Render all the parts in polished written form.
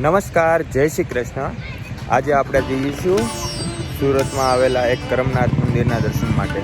નમસ્કાર, જય શ્રી કૃષ્ણ. આજે આપણે જઈશું સુરતમાં આવેલા એક કરમનાથ મંદિરના દર્શન માટે.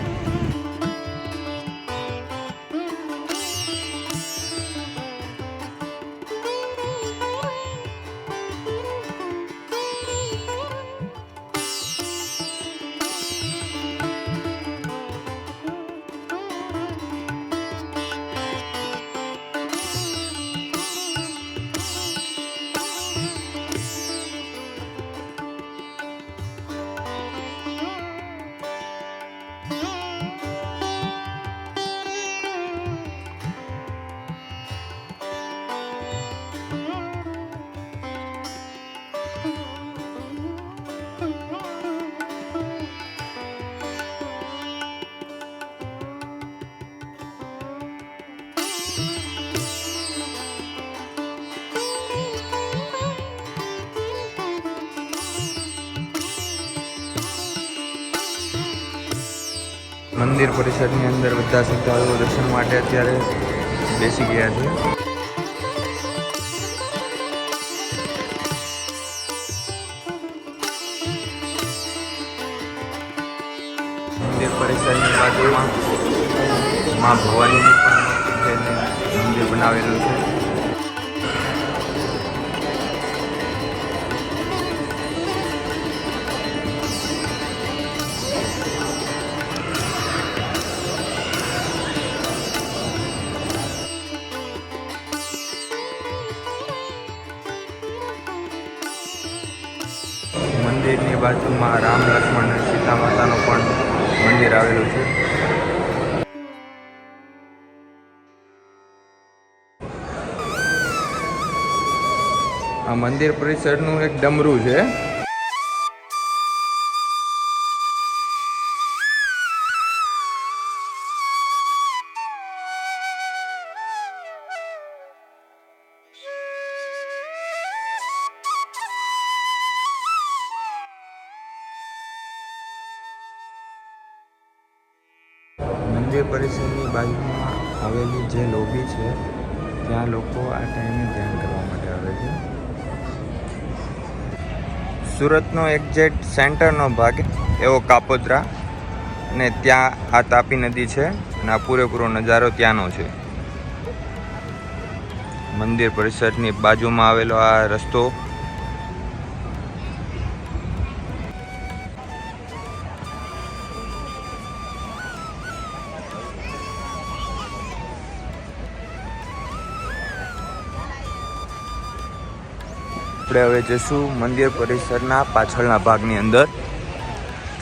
મંદિર પરિસરની અંદર બધા શ્રદ્ધાળુઓ દર્શન માટે અત્યારે બેસી ગયા છે. મંદિર પરિસરની બાજુમાં મા ભવાનીનું પણ મંદિર બનાવેલું છે. મંદિરની બાજુમાં રામ લક્ષ્મણ અને સીતા માતાનું પણ મંદિર આવેલું છે. આ મંદિર પરિસરનું એક ડમરું છે. મંદિર પરિસરની બાજુમાં આવેલી જે લોબી છે ત્યાં લોકો આ ટાઈમે ધ્યાન કરવા માટે આવે છે. સુરતનો એક્ઝેક્ટ સેન્ટરનો ભાગ એવો કાપોદ્રા, અને ત્યાં આ તાપી નદી છે અને આ પૂરેપૂરો નજારો ત્યાંનો છે. મંદિર પરિસરની બાજુમાં આવેલો આ રસ્તો આપણે હવે જઈશું મંદિર પરિસરના પાછળના ભાગની અંદર,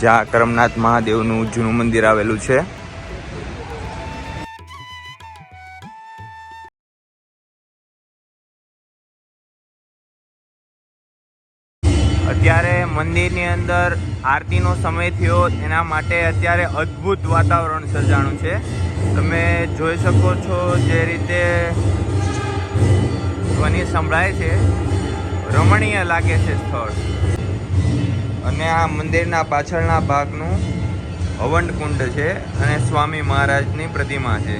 જ્યાં કરમનાથ મહાદેવનું જૂનું મંદિર આવેલું છે. અત્યારે મંદિરની અંદર આરતીનો સમય થયો, એના માટે અત્યારે અદ્ભુત વાતાવરણ સર્જાણું છે. તમે જોઈ શકો છો જે રીતે ધ્વનિ સંભળાય છે, રમણીય લાગે છે સ્થળ. અને આ મંદિરના પાછળના ભાગનું હવન કુંડ છે અને સ્વામી મહારાજની પ્રતિમા છે.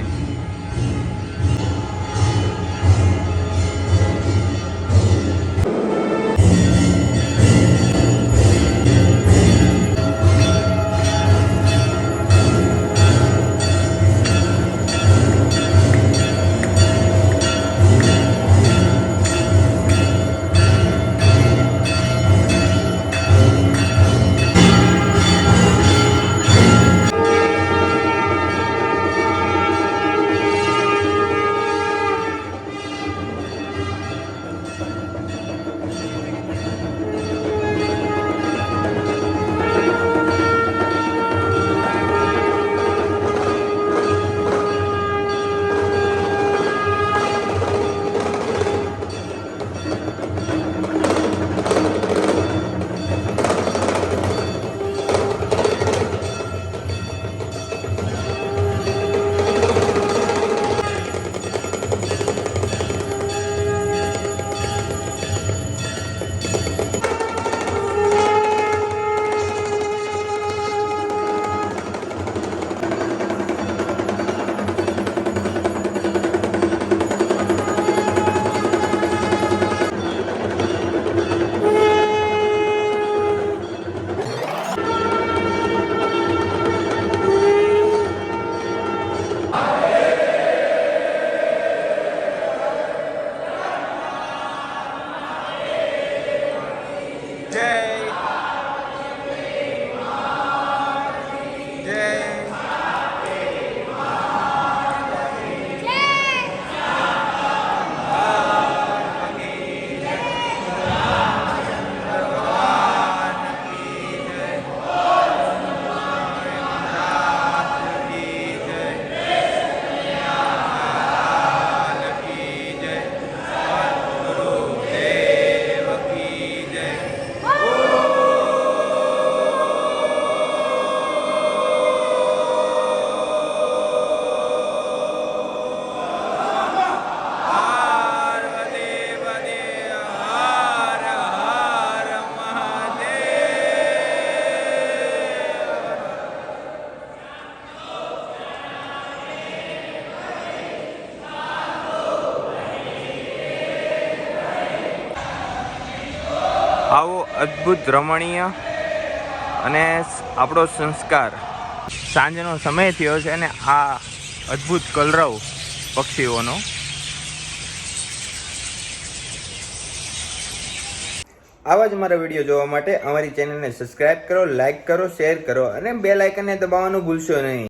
આવો અદ્ભુત રમણીય અને આપણો સંસ્કાર સાંજનો સમય થયો છે અને આ અદ્ભુત કલરવ પક્ષીઓનો આવા જ મારા વિડીયો જોવા માટે અમારી ચેનલને સબસ્ક્રાઇબ કરો, લાઇક કરો, શેર કરો અને બેલ આઇકનને દબાવવાનું ભૂલશો નહીં.